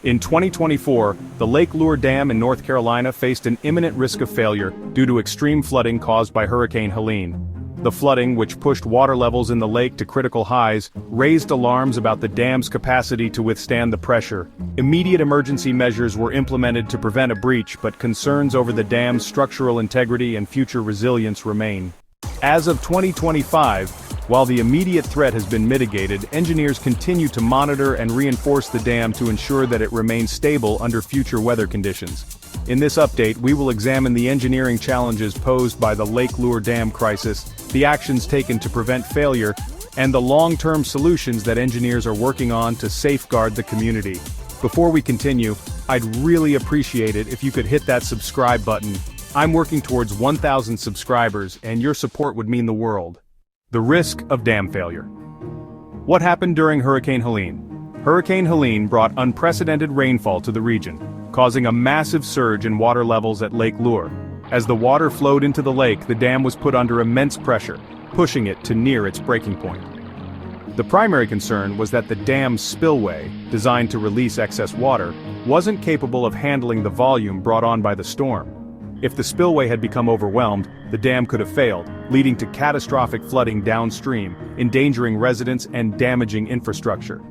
In 2024, the Lake Lure Dam in North Carolina faced an imminent risk of failure due to extreme flooding caused by Hurricane Helene. The flooding, which pushed water levels in the lake to critical highs, raised alarms about the dam's capacity to withstand the pressure. Immediate emergency measures were implemented to prevent a breach, but concerns over the dam's structural integrity and future resilience remain. As of 2025, while the immediate threat has been mitigated, engineers continue to monitor and reinforce the dam to ensure that it remains stable under future weather conditions. In this update, we will examine the engineering challenges posed by the Lake Lure Dam crisis, the actions taken to prevent failure, and the long-term solutions that engineers are working on to safeguard the community. Before we continue, I'd really appreciate it if you could hit that subscribe button. I'm working towards 1,000 subscribers, and your support would mean the world. The risk of dam failure. What happened during Hurricane Helene? Hurricane Helene brought unprecedented rainfall to the region, causing a massive surge in water levels at Lake Lure. As the water flowed into the lake, the dam was put under immense pressure, pushing it to near its breaking point. The primary concern was that the dam's spillway, designed to release excess water, wasn't capable of handling the volume brought on by the storm. If the spillway had become overwhelmed, the dam could have failed, leading to catastrophic flooding downstream, endangering residents and damaging infrastructure.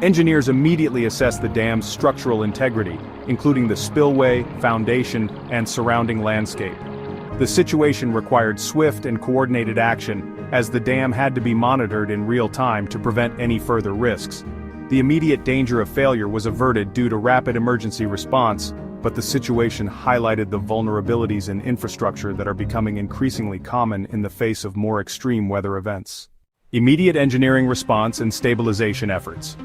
Engineers immediately assessed the dam's structural integrity, including the spillway, foundation, and surrounding landscape. The situation required swift and coordinated action, as the dam had to be monitored in real time to prevent any further risks. The immediate danger of failure was averted due to rapid emergency response, but the situation highlighted the vulnerabilities in infrastructure that are becoming increasingly common in the face of more extreme weather events. Immediate engineering response and stabilization efforts.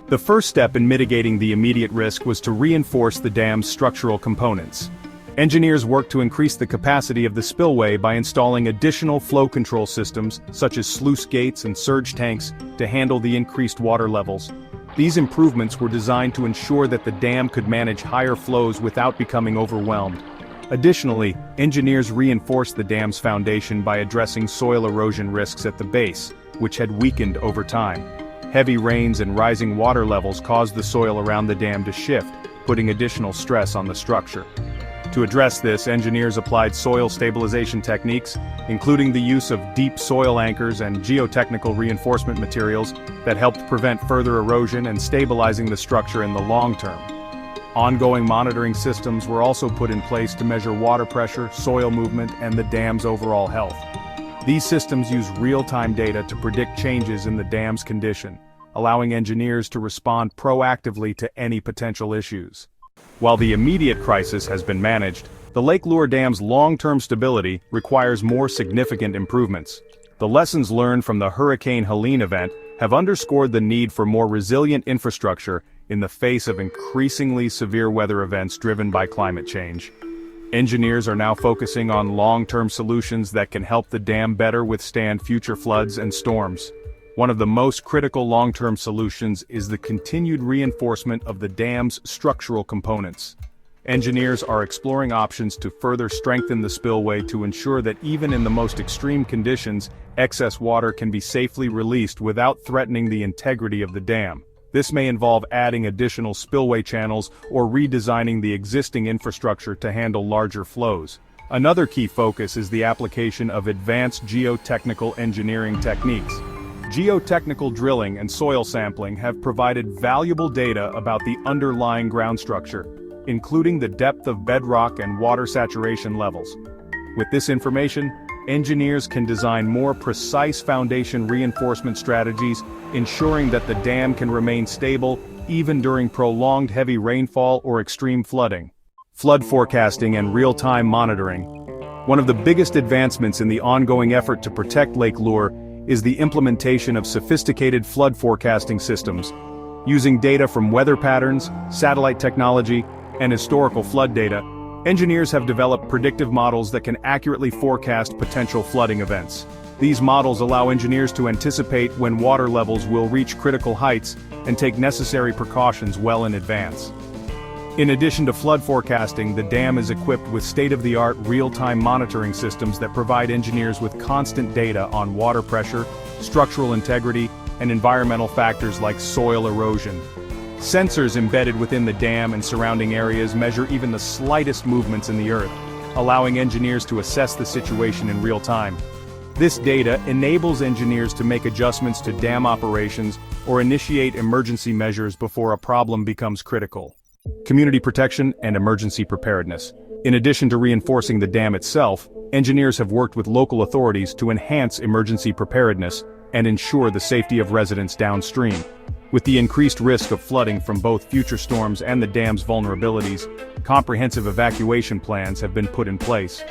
The first step in mitigating the immediate risk was to reinforce the dam's structural components. Engineers worked to increase the capacity of the spillway by installing additional flow control systems, such as sluice gates and surge tanks, to handle the increased water levels. These improvements were designed to ensure that the dam could manage higher flows without becoming overwhelmed. Additionally, engineers reinforced the dam's foundation by addressing soil erosion risks at the base, which had weakened over time. Heavy rains and rising water levels caused the soil around the dam to shift, putting additional stress on the structure. To address this, engineers applied soil stabilization techniques, including the use of deep soil anchors and geotechnical reinforcement materials that helped prevent further erosion and stabilizing the structure in the long term. Ongoing monitoring systems were also put in place to measure water pressure, soil movement, and the dam's overall health. These systems use real-time data to predict changes in the dam's condition, allowing engineers to respond proactively to any potential issues. While the immediate crisis has been managed, the Lake Lure Dam's long-term stability requires more significant improvements. The lessons learned from the Hurricane Helene event have underscored the need for more resilient infrastructure in the face of increasingly severe weather events driven by climate change. Engineers are now focusing on long-term solutions that can help the dam better withstand future floods and storms. One of the most critical long-term solutions is the continued reinforcement of the dam's structural components. Engineers are exploring options to further strengthen the spillway to ensure that even in the most extreme conditions, excess water can be safely released without threatening the integrity of the dam. This may involve adding additional spillway channels or redesigning the existing infrastructure to handle larger flows. Another key focus is the application of advanced geotechnical engineering techniques. Geotechnical drilling and soil sampling have provided valuable data about the underlying ground structure, including the depth of bedrock and water saturation levels. With this information, engineers can design more precise foundation reinforcement strategies, ensuring that the dam can remain stable even during prolonged heavy rainfall or extreme flooding. Flood forecasting and real-time monitoring. One of the biggest advancements in the ongoing effort to protect Lake Lure is the implementation of sophisticated flood forecasting systems. Using data from weather patterns, satellite technology, and historical flood data, engineers have developed predictive models that can accurately forecast potential flooding events. These models allow engineers to anticipate when water levels will reach critical heights and take necessary precautions well in advance. In addition to flood forecasting, the dam is equipped with state-of-the-art real-time monitoring systems that provide engineers with constant data on water pressure, structural integrity, and environmental factors like soil erosion. Sensors embedded within the dam and surrounding areas measure even the slightest movements in the earth, allowing engineers to assess the situation in real time. This data enables engineers to make adjustments to dam operations or initiate emergency measures before a problem becomes critical. Community protection and emergency preparedness. In addition to reinforcing the dam itself, engineers have worked with local authorities to enhance emergency preparedness and ensure the safety of residents downstream. With the increased risk of flooding from both future storms and the dam's vulnerabilities, comprehensive evacuation plans have been put in place.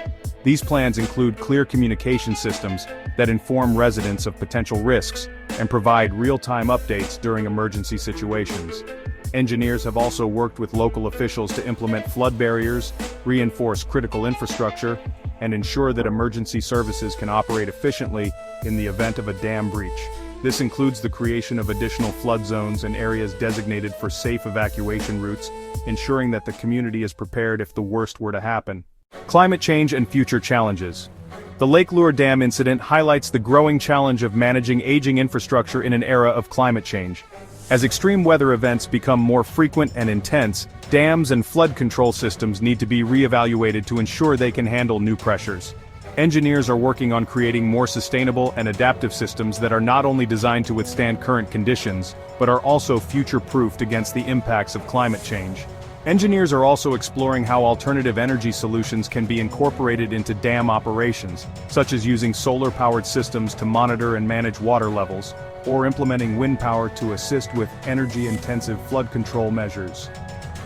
These plans include clear communication systems that inform residents of potential risks and provide real-time updates during emergency situations. Engineers have also worked with local officials to implement flood barriers, reinforce critical infrastructure, and ensure that emergency services can operate efficiently in the event of a dam breach. This includes the creation of additional flood zones and areas designated for safe evacuation routes, ensuring that the community is prepared if the worst were to happen. Climate change and future challenges. The Lake Lure Dam incident highlights the growing challenge of managing aging infrastructure in an era of climate change. As extreme weather events become more frequent and intense, dams and flood control systems need to be re-evaluated to ensure they can handle new pressures. Engineers are working on creating more sustainable and adaptive systems that are not only designed to withstand current conditions, but are also future-proofed against the impacts of climate change. Engineers are also exploring how alternative energy solutions can be incorporated into dam operations, such as using solar-powered systems to monitor and manage water levels, or implementing wind power to assist with energy-intensive flood control measures.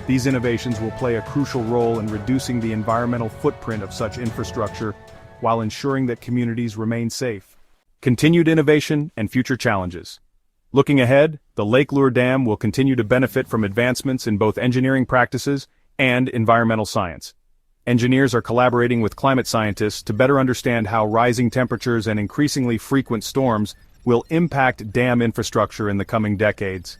These innovations will play a crucial role in reducing the environmental footprint of such infrastructure, while ensuring that communities remain safe. Continued innovation and future challenges. Looking ahead, the Lake Lure Dam will continue to benefit from advancements in both engineering practices and environmental science. Engineers are collaborating with climate scientists to better understand how rising temperatures and increasingly frequent storms will impact dam infrastructure in the coming decades.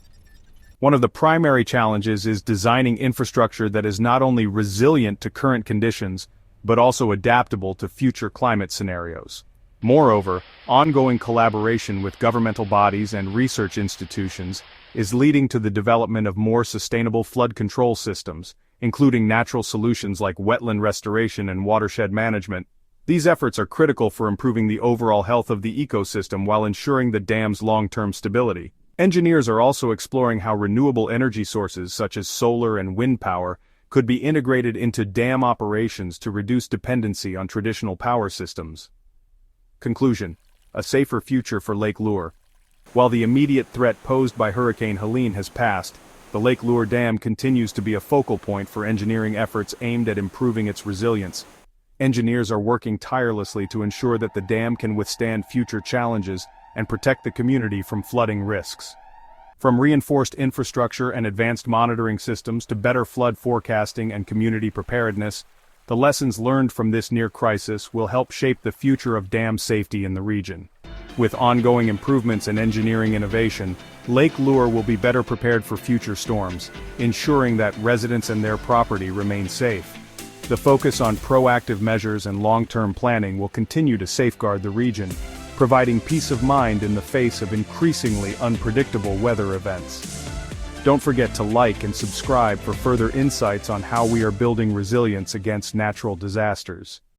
One of the primary challenges is designing infrastructure that is not only resilient to current conditions, but also adaptable to future climate scenarios. Moreover, ongoing collaboration with governmental bodies and research institutions is leading to the development of more sustainable flood control systems, including natural solutions like wetland restoration and watershed management. These efforts are critical for improving the overall health of the ecosystem while ensuring the dam's long-term stability. Engineers are also exploring how renewable energy sources such as solar and wind power could be integrated into dam operations to reduce dependency on traditional power systems. Conclusion: a safer future for Lake Lure. While the immediate threat posed by Hurricane Helene has passed, the Lake Lure Dam continues to be a focal point for engineering efforts aimed at improving its resilience. Engineers are working tirelessly to ensure that the dam can withstand future challenges and protect the community from flooding risks. From reinforced infrastructure and advanced monitoring systems to better flood forecasting and community preparedness, the lessons learned from this near crisis will help shape the future of dam safety in the region. With ongoing improvements in engineering innovation, Lake Lure will be better prepared for future storms, ensuring that residents and their property remain safe. The focus on proactive measures and long-term planning will continue to safeguard the region, providing peace of mind in the face of increasingly unpredictable weather events. Don't forget to like and subscribe for further insights on how we are building resilience against natural disasters.